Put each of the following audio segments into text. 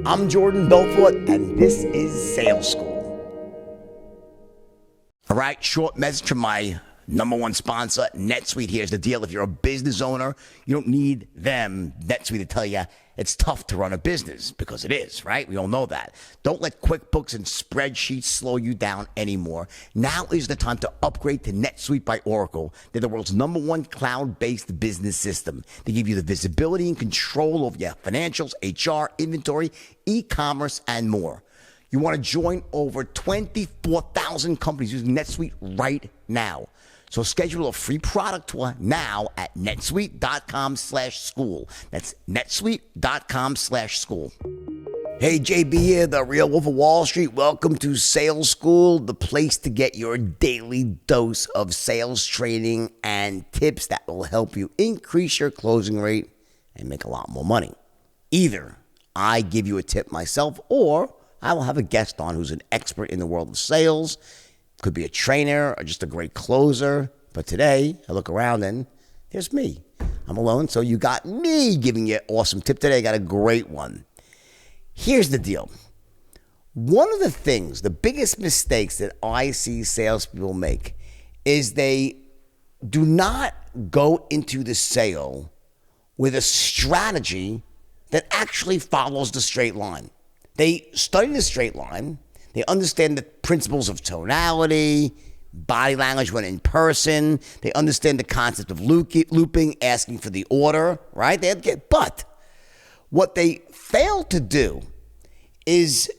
I'm Jordan Belfort, and this is Sales School. All right, short message from my number one sponsor, NetSuite. Here's the deal. If you're a business owner, you don't need them, NetSuite, to tell you it's tough to run a business, because it is, right? We all know that. Don't let QuickBooks and spreadsheets slow you down anymore. Now is the time to upgrade to NetSuite by Oracle. They're the world's number one cloud-based business system. They give you the visibility and control over your financials, HR, inventory, e-commerce, and more. You want to join over 24,000 companies using NetSuite right now. So schedule a free product tour now at netsuite.com/school. That's netsuite.com/school. Hey, JB here, the Real Wolf of Wall Street. Welcome to Sales School, the place to get your daily dose of sales training and tips that will help you increase your closing rate and make a lot more money. Either I give you a tip myself, or I will have a guest on who's an expert in the world of sales. Could be a trainer or just a great closer. But today, I look around and there's me. I'm alone, so you got me giving you an awesome tip today. I got a great one. Here's the deal. One of the things, the biggest mistakes that I see salespeople make is they do not go into the sale with a strategy that actually follows the straight line. They study the straight line. They understand the principles of tonality, body language when in person. They understand the concept of looping, asking for the order, right? But what they fail to do is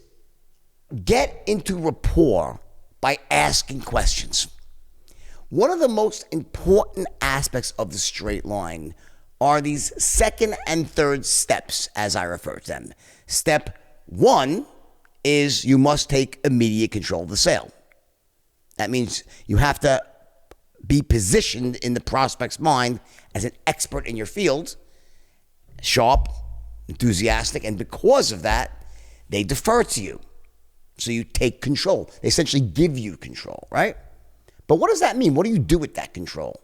get into rapport by asking questions. One of the most important aspects of the straight line are these second and third steps, as I refer to them. Step one is you must take immediate control of the sale. That means you have to be positioned in the prospect's mind as an expert in your field, sharp, enthusiastic, and because of that, they defer to you. So you take control. They essentially give you control, right? But what does that mean? What do you do with that control?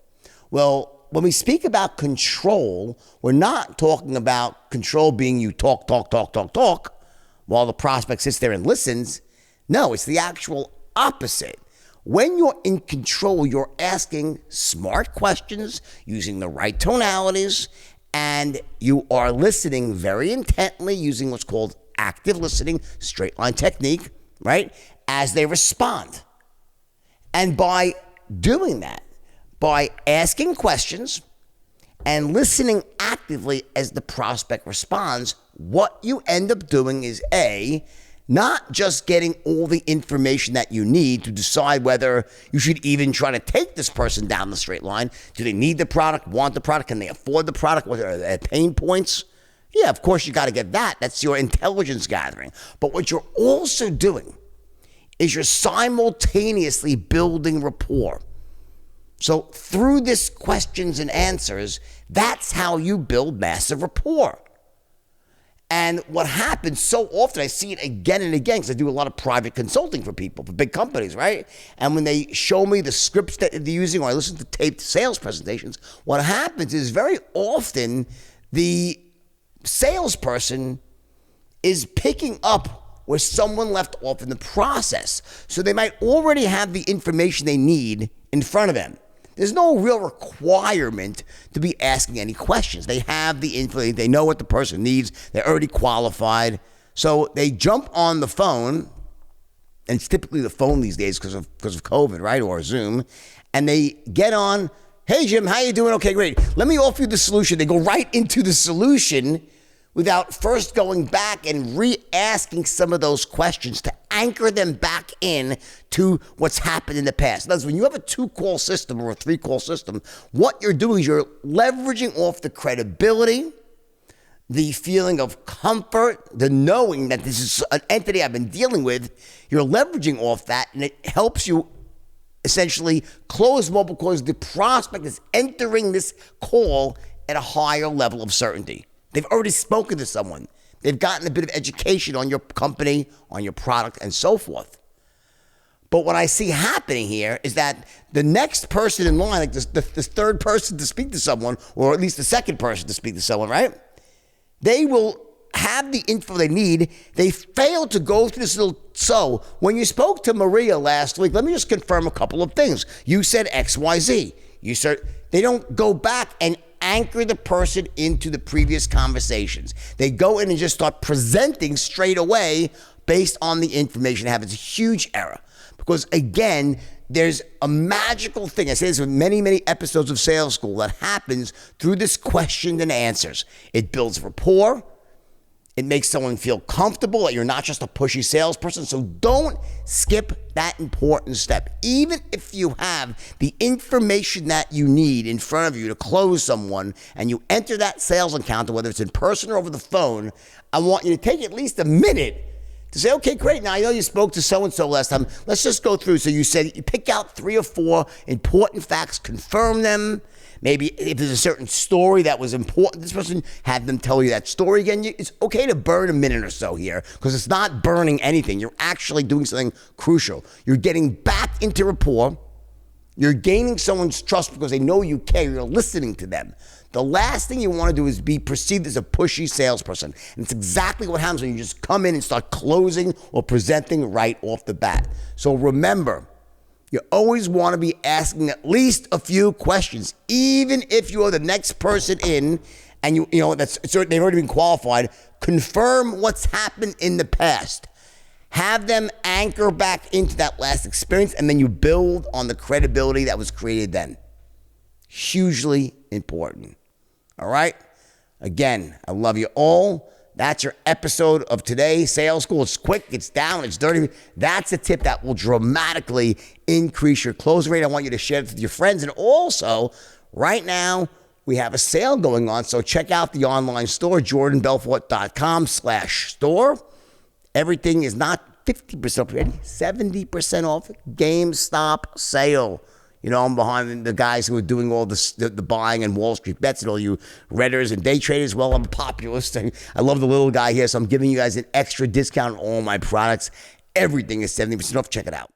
Well, when we speak about control, we're not talking about control being you talk, while the prospect sits there and listens. No, it's the actual opposite. When you're in control, you're asking smart questions, using the right tonalities, and you are listening very intently using what's called active listening, straight line technique, right, as they respond. And by doing that, by asking questions and listening actively as the prospect responds, what you end up doing is not just getting all the information that you need to decide whether you should even try to take this person down the straight line. Do they need the product, want the product? Can they afford the product? What are their pain points? Yeah, of course you got to get that. That's your intelligence gathering. But what you're also doing is you're simultaneously building rapport. So through this questions and answers, that's how you build massive rapport. And what happens so often, I see it again and again, because I do a lot of private consulting for people, for big companies, right? And when they show me the scripts that they're using, or I listen to taped sales presentations, what happens is very often the salesperson is picking up where someone left off in the process. So they might already have the information they need in front of them. There's no real requirement to be asking any questions. They have the info. They know what the person needs. They're already qualified. So they jump on the phone, and it's typically the phone these days because of COVID, right, or Zoom, and they get on, hey, Jim, how you doing? Okay, great. Let me offer you the solution. They go right into the solution without first going back and re-asking some of those questions to anchor them back in to what's happened in the past. In other words, when you have a 2-call system or a 3-call system, what you're doing is you're leveraging off the credibility, the feeling of comfort, the knowing that this is an entity I've been dealing with. You're leveraging off that, and it helps you essentially close more because the prospect is entering this call at a higher level of certainty. They've already spoken to someone. They've gotten a bit of education on your company, on your product, and so forth. But what I see happening here is that the next person in line, like the third person to speak to someone, or at least the second person to speak to someone, right? They will have the info they need. They fail to go through this little. So when you spoke to Maria last week, let me just confirm a couple of things. You said XYZ. You said they don't go back and anchor the person into the previous conversations. They go in and just start presenting straight away based on the information they have. It's a huge error because, again, there's a magical thing. I say this with many, many episodes of Sales School that happens through this question and answers. It builds rapport. It makes someone feel comfortable that you're not just a pushy salesperson. So don't skip that important step. Even if you have the information that you need in front of you to close someone and you enter that sales encounter, whether it's in person or over the phone, I want you to take at least a minute to say, okay, great. Now I know you spoke to so-and-so last time. Let's just go through. So you said you pick out 3 or 4 important facts, confirm them. Maybe if there's a certain story that was important, this person had them tell you that story again. It's okay to burn a minute or so here because it's not burning anything. You're actually doing something crucial. You're getting back into rapport. You're gaining someone's trust because they know you care. You're listening to them. The last thing you want to do is be perceived as a pushy salesperson. And it's exactly what happens when you just come in and start closing or presenting right off the bat. So remember, you always want to be asking at least a few questions, even if you're the next person in and you know they've already been qualified. Confirm what's happened in the past. Have them anchor back into that last experience, and then you build on the credibility that was created then. Hugely important. All right? Again, I love you all. That's your episode of today. Sales School. It's quick, it's down, it's dirty. That's a tip that will dramatically increase your close rate. I want you to share it with your friends. And also, right now, we have a sale going on. So check out the online store, jordanbelfort.com/store. Everything is not 50% off, 70% off. GameStop sale. You know, I'm behind the guys who are doing all the buying and Wall Street bets and all you redders and day traders. Well, I'm a populist. I love the little guy here, so I'm giving you guys an extra discount on all my products. Everything is 70% off. Check it out.